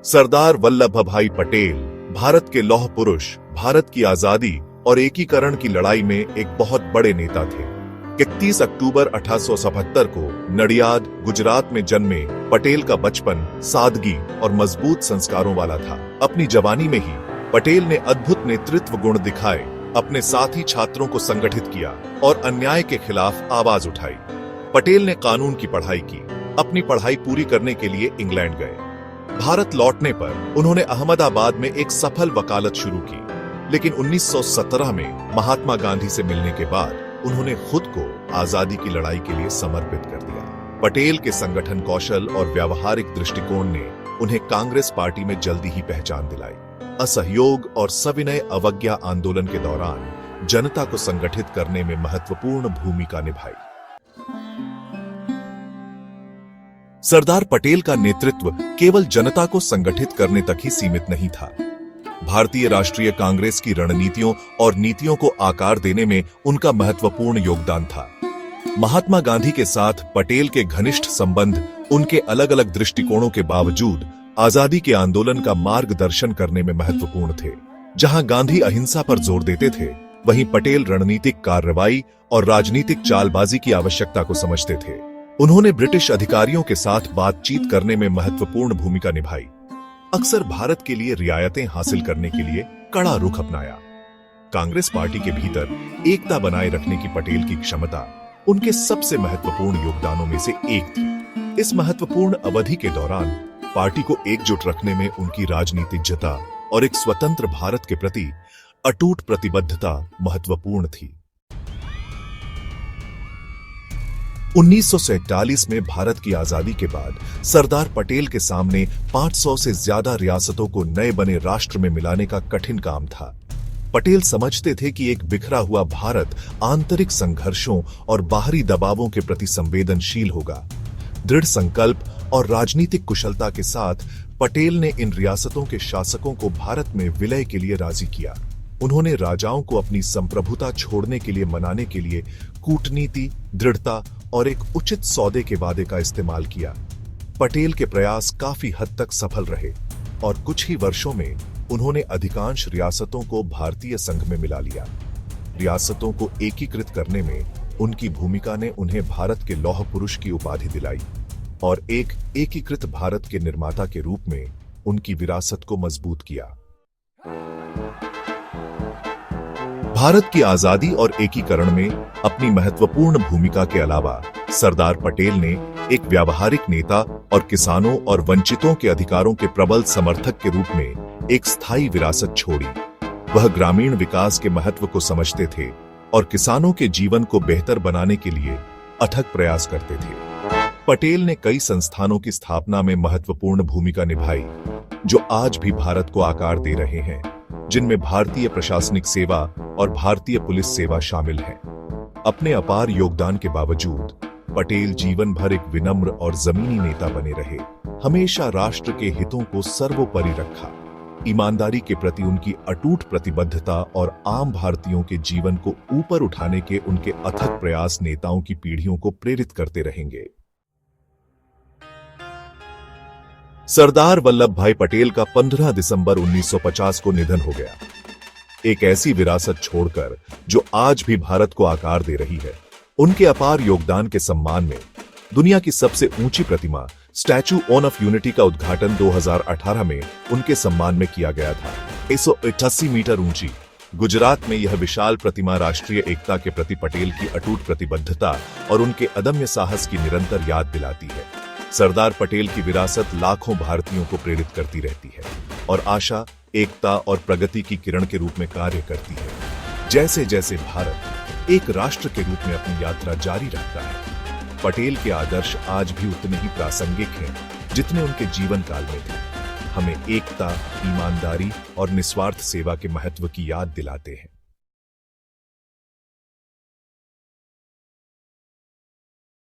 सरदार वल्लभ भाई पटेल भारत के लौह पुरुष, भारत की आजादी और एकीकरण की लड़ाई में एक बहुत बड़े नेता थे। 31 अक्टूबर 1877 को नडियाद, गुजरात में जन्मे पटेल का बचपन सादगी और मजबूत संस्कारों वाला था। अपनी जवानी में ही पटेल ने अद्भुत नेतृत्व गुण दिखाए, अपने साथी छात्रों को संगठित किया और अन्याय के खिलाफ आवाज उठाई। पटेल ने कानून की पढ़ाई की, अपनी पढ़ाई पूरी करने के लिए इंग्लैंड गए। भारत लौटने पर उन्होंने अहमदाबाद में एक सफल वकालत शुरू की, लेकिन 1917 में महात्मा गांधी से मिलने के बाद उन्होंने खुद को आजादी की लड़ाई के लिए समर्पित कर दिया। पटेल के संगठन कौशल और व्यावहारिक दृष्टिकोण ने उन्हें कांग्रेस पार्टी में जल्दी ही पहचान दिलाई। असहयोग और सविनय अवज्ञा आंदोलन के दौरान जनता को संगठित करने में महत्वपूर्ण भूमिका निभाई। सरदार पटेल का नेतृत्व केवल जनता को संगठित करने तक ही सीमित नहीं था। भारतीय राष्ट्रीय कांग्रेस की रणनीतियों और नीतियों को आकार देने में उनका महत्वपूर्ण योगदान था। महात्मा गांधी के साथ पटेल के घनिष्ठ संबंध उनके अलग अलग दृष्टिकोणों के बावजूद आजादी के आंदोलन का मार्गदर्शन करने में महत्वपूर्ण थे। जहां गांधी अहिंसा पर जोर देते थे, वहीं पटेल रणनीतिक कार्रवाई और राजनीतिक चालबाजी की आवश्यकता को समझते थे। उन्होंने ब्रिटिश अधिकारियों के साथ बातचीत करने में महत्वपूर्ण भूमिका निभाई, अक्सर भारत के लिए रियायतें हासिल करने के लिए कड़ा रुख अपनाया। कांग्रेस पार्टी के भीतर एकता बनाए रखने की पटेल की क्षमता उनके सबसे महत्वपूर्ण योगदानों में से एक थी। इस महत्वपूर्ण अवधि के दौरान पार्टी को एकजुट रखने में उनकी राजनीतिज्ञता और एक स्वतंत्र भारत के प्रति अटूट प्रतिबद्धता महत्वपूर्ण थी। 1947 में भारत की आजादी के बाद सरदार पटेल के सामने 500 से ज्यादा रियासतों को नए बने राष्ट्र में मिलाने का कठिन काम था। पटेल समझते थे कि एक बिखरा हुआ भारत आंतरिक संघर्षों और बाहरी दबावों के प्रति संवेदनशील होगा। दृढ़ संकल्प और राजनीतिक कुशलता के साथ पटेल ने इन रियासतों के शासकों को भारत में विलय के लिए राजी किया। उन्होंने राजाओं को अपनी संप्रभुता छोड़ने के लिए मनाने के लिए कूटनीति, दृढ़ता और एक उचित सौदे के वादे का इस्तेमाल किया। पटेल के प्रयास काफी हद तक सफल रहे और कुछ ही वर्षों में उन्होंने अधिकांश रियासतों को भारतीय संघ में मिला लिया। रियासतों को एकीकृत करने में उनकी भूमिका ने उन्हें भारत के लौह पुरुष की उपाधि दिलाई और एक एकीकृत भारत के निर्माता के रूप में उनकी विरासत को मजबूत किया। भारत की आजादी और एकीकरण में अपनी महत्वपूर्ण भूमिका के अलावा सरदार पटेल ने एक व्यावहारिक नेता और किसानों और वंचितों के अधिकारों के प्रबल समर्थक के रूप में एक स्थायी विरासत छोड़ी। वह ग्रामीण विकास के महत्व को समझते थे और किसानों के जीवन को बेहतर बनाने के लिए अथक प्रयास करते थे। पटेल ने कई संस्थानों की स्थापना में महत्वपूर्ण भूमिका निभाई, जो आज भी भारत को आकार दे रहे हैं, जिनमें भारतीय प्रशासनिक सेवा और भारतीय पुलिस सेवा शामिल है। अपने अपार योगदान के बावजूद पटेल जीवन भर एक विनम्र और जमीनी नेता बने रहे। हमेशा राष्ट्र के हितों को सर्वोपरि रखा। ईमानदारी के प्रति उनकी अटूट प्रतिबद्धता और आम भारतीयों के जीवन को ऊपर उठाने के उनके अथक प्रयास नेताओं की पीढ़ियों को प्रेरित करते रहेंगे। सरदार वल्लभ भाई पटेल का 15 दिसंबर 1950 को निधन हो गया। एक ऐसी विरासत छोड़कर जो आज भी भारत को आकार दे रही है। उनके अपार योगदान के सम्मान में दुनिया की सबसे ऊंची प्रतिमा स्टैचू ऑफ यूनिटी का उद्घाटन 2018 में उनके सम्मान में किया गया था। 188 मीटर ऊंची गुजरात में यह विशाल प्रतिमा राष्ट्रीय एकता के प्रति पटेल की अटूट प्रतिबद्धता और उनके अदम्य साहस की निरंतर याद दिलाती है। सरदार पटेल की विरासत लाखों भारतीयों को प्रेरित करती रहती है और आशा, एकता और प्रगति की किरण के रूप में कार्य करती है। जैसे जैसे भारत एक राष्ट्र के रूप में अपनी यात्रा जारी रखता है, पटेल के आदर्श आज भी उतने ही प्रासंगिक हैं जितने उनके जीवन काल में थे। हमें एकता, ईमानदारी और निस्वार्थ सेवा के महत्व की याद दिलाते हैं।